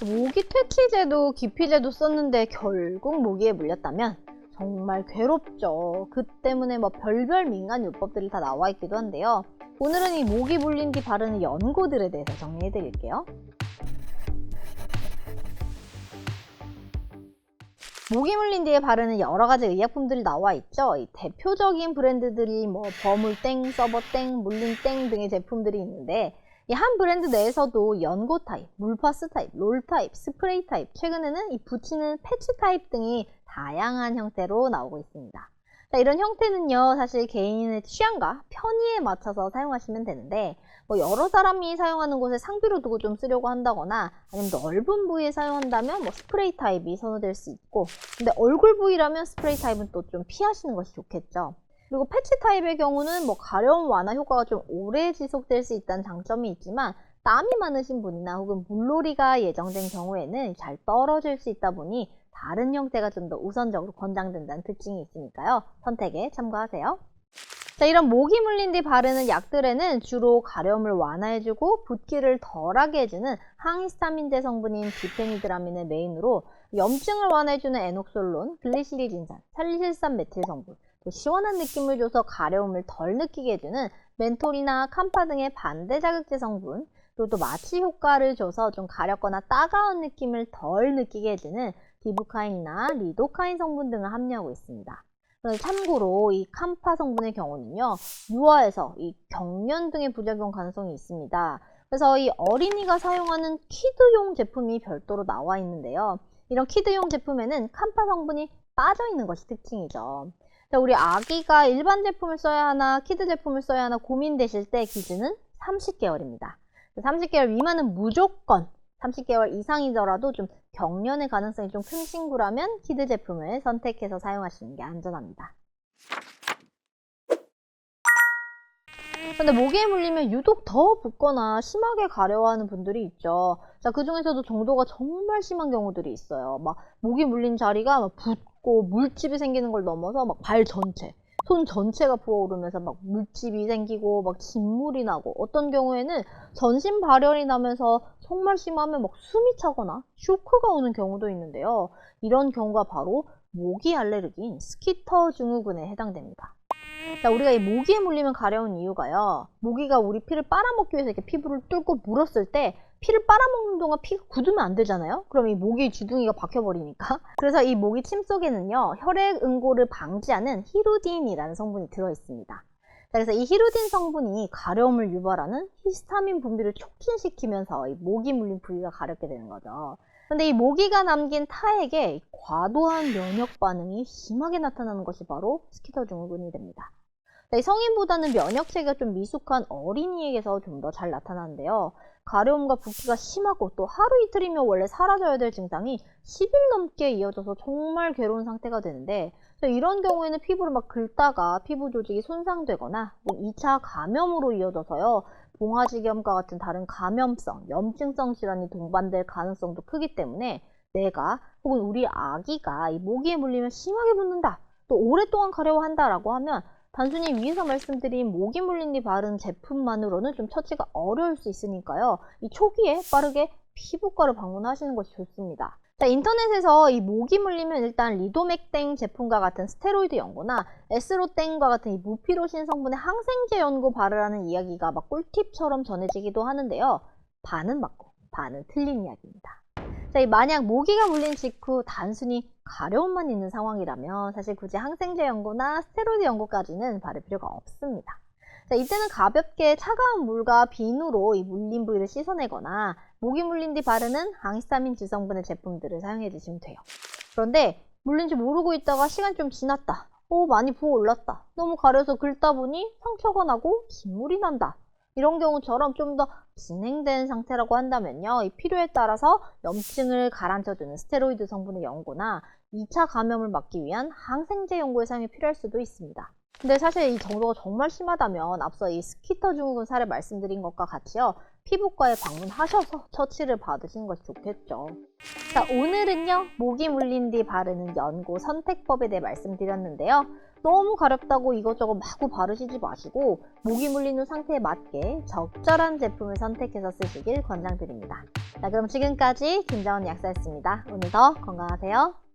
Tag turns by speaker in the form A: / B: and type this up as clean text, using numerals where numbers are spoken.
A: 모기 퇴치제도 기피제도 썼는데 결국 모기에 물렸다면 정말 괴롭죠. 그 때문에 뭐 별별 민간 요법들이 다 나와 있기도 한데요. 오늘은 이 모기 물린 뒤 바르는 연고들에 대해서 정리해 드릴게요. 모기 물린 뒤에 바르는 여러 가지 의약품들이 나와 있죠. 이 대표적인 브랜드들이 뭐 버물땡, 서버땡, 물린땡 등의 제품들이 있는데 이 한 브랜드 내에서도 연고 타입, 물파스 타입, 롤 타입, 스프레이 타입, 최근에는 이 붙이는 패치 타입 등이 다양한 형태로 나오고 있습니다. 자, 이런 형태는요, 사실 개인의 취향과 편의에 맞춰서 사용하시면 되는데 뭐 여러 사람이 사용하는 곳에 상비로 두고 좀 쓰려고 한다거나 아니면 넓은 부위에 사용한다면 뭐 스프레이 타입이 선호될 수 있고, 근데 얼굴 부위라면 스프레이 타입은 또 좀 피하시는 것이 좋겠죠. 그리고 패치 타입의 경우는 뭐 가려움 완화 효과가 좀 오래 지속될 수 있다는 장점이 있지만 땀이 많으신 분이나 혹은 물놀이가 예정된 경우에는 잘 떨어질 수 있다 보니 다른 형태가 좀 더 우선적으로 권장된다는 특징이 있으니까요. 선택에 참고하세요. 자, 이런 모기 물린 뒤 바르는 약들에는 주로 가려움을 완화해주고 붓기를 덜하게 해주는 항히스타민제 성분인 디페니드라민을 메인으로 염증을 완화해주는 에녹솔론, 글리시리진산, 살리실산 메틸 성분, 또 시원한 느낌을 줘서 가려움을 덜 느끼게 해주는 멘톨이나 캄파 등의 반대 자극제 성분, 그리고 또 마취 효과를 줘서 좀 가렵거나 따가운 느낌을 덜 느끼게 해주는 디부카인이나 리도카인 성분 등을 함유하고 있습니다. 참고로 이 캄파 성분의 경우는요, 유아에서 이 경련 등의 부작용 가능성이 있습니다. 그래서 이 어린이가 사용하는 키드용 제품이 별도로 나와 있는데요. 이런 키드용 제품에는 캄파 성분이 빠져 있는 것이 특징이죠. 자, 우리 아기가 일반 제품을 써야 하나 키드 제품을 써야 하나 고민되실 때 기준은 30개월입니다. 30개월 미만은 무조건, 30개월 이상이더라도 좀 경련의 가능성이 좀 큰 친구라면 키드 제품을 선택해서 사용하시는 게 안전합니다. 근데 모기에 물리면 유독 더 붓거나 심하게 가려워하는 분들이 있죠. 자, 그 중에서도 정도가 정말 심한 경우들이 있어요. 막 모기 물린 자리가 막 붓고 물집이 생기는 걸 넘어서 막 발 전체, 손 전체가 부어오르면서 막 물집이 생기고 막 진물이 나고, 어떤 경우에는 전신 발열이 나면서 정말 심하면 막 숨이 차거나 쇼크가 오는 경우도 있는데요. 이런 경우가 바로 모기 알레르기인 스키터 증후군에 해당됩니다. 자, 우리가 이 모기에 물리면 가려운 이유가요, 모기가 우리 피를 빨아먹기 위해서 이렇게 피부를 뚫고 물었을 때 피를 빨아먹는 동안 피가 굳으면 안 되잖아요. 그럼 이 모기 쥐둥이가 박혀버리니까. 그래서 이 모기 침 속에는요, 혈액 응고를 방지하는 히루딘이라는 성분이 들어있습니다. 자, 그래서 이 히루딘 성분이 가려움을 유발하는 히스타민 분비를 촉진시키면서 이 모기 물린 부위가 가렵게 되는 거죠. 근데 이 모기가 남긴 타액에 과도한 면역 반응이 심하게 나타나는 것이 바로 스키터 증후군이 됩니다. 이 성인보다는 면역 체계가 좀 미숙한 어린이에게서 좀 더 잘 나타나는데요. 가려움과 붓기가 심하고 또 하루 이틀이면 원래 사라져야 될 증상이 10일 넘게 이어져서 정말 괴로운 상태가 되는데, 이런 경우에는 피부를 막 긁다가 피부 조직이 손상되거나 2차 감염으로 이어져서요, 봉화지겸과 같은 다른 감염성, 염증성 질환이 동반될 가능성도 크기 때문에 내가 혹은 우리 아기가 이 모기에 물리면 심하게 붓는다, 또 오랫동안 가려워한다 라고 하면 단순히 위에서 말씀드린 모기 물린 뒤 바른 제품만으로는 좀 처치가 어려울 수 있으니까요, 이 초기에 빠르게 피부과를 방문하시는 것이 좋습니다. 자, 인터넷에서 이 모기 물리면 일단 리도맥땡 제품과 같은 스테로이드 연고나 에스로땡과 같은 이 무피로신 성분의 항생제 연고 바르라는 이야기가 막 꿀팁처럼 전해지기도 하는데요. 반은 맞고 반은 틀린 이야기입니다. 자, 만약 모기가 물린 직후 단순히 가려움만 있는 상황이라면 사실 굳이 항생제 연고나 스테로이드 연고까지는 바를 필요가 없습니다. 자, 이때는 가볍게 차가운 물과 비누로 이 물린 부위를 씻어내거나 모기 물린 뒤 바르는 항히스타민 지성분의 제품들을 사용해 주시면 돼요. 그런데 물린지 모르고 있다가 시간 좀 지났다, 많이 부어올랐다, 너무 가려서 긁다 보니 상처가 나고 진물이 난다, 이런 경우처럼 좀 더 진행된 상태라고 한다면요, 이 필요에 따라서 염증을 가라앉혀주는 스테로이드 성분의 연고나 2차 감염을 막기 위한 항생제 연고의 사용이 필요할 수도 있습니다. 근데 사실 이 정도가 정말 심하다면 앞서 이 스키터 증후군 사례 말씀드린 것과 같이요, 피부과에 방문하셔서 처치를 받으시는 것이 좋겠죠. 자, 오늘은요, 모기 물린 뒤 바르는 연고 선택법에 대해 말씀드렸는데요. 너무 가렵다고 이것저것 마구 바르시지 마시고 모기 물린 후 상태에 맞게 적절한 제품을 선택해서 쓰시길 권장드립니다. 자, 그럼 지금까지 김자원 약사였습니다. 오늘도 건강하세요.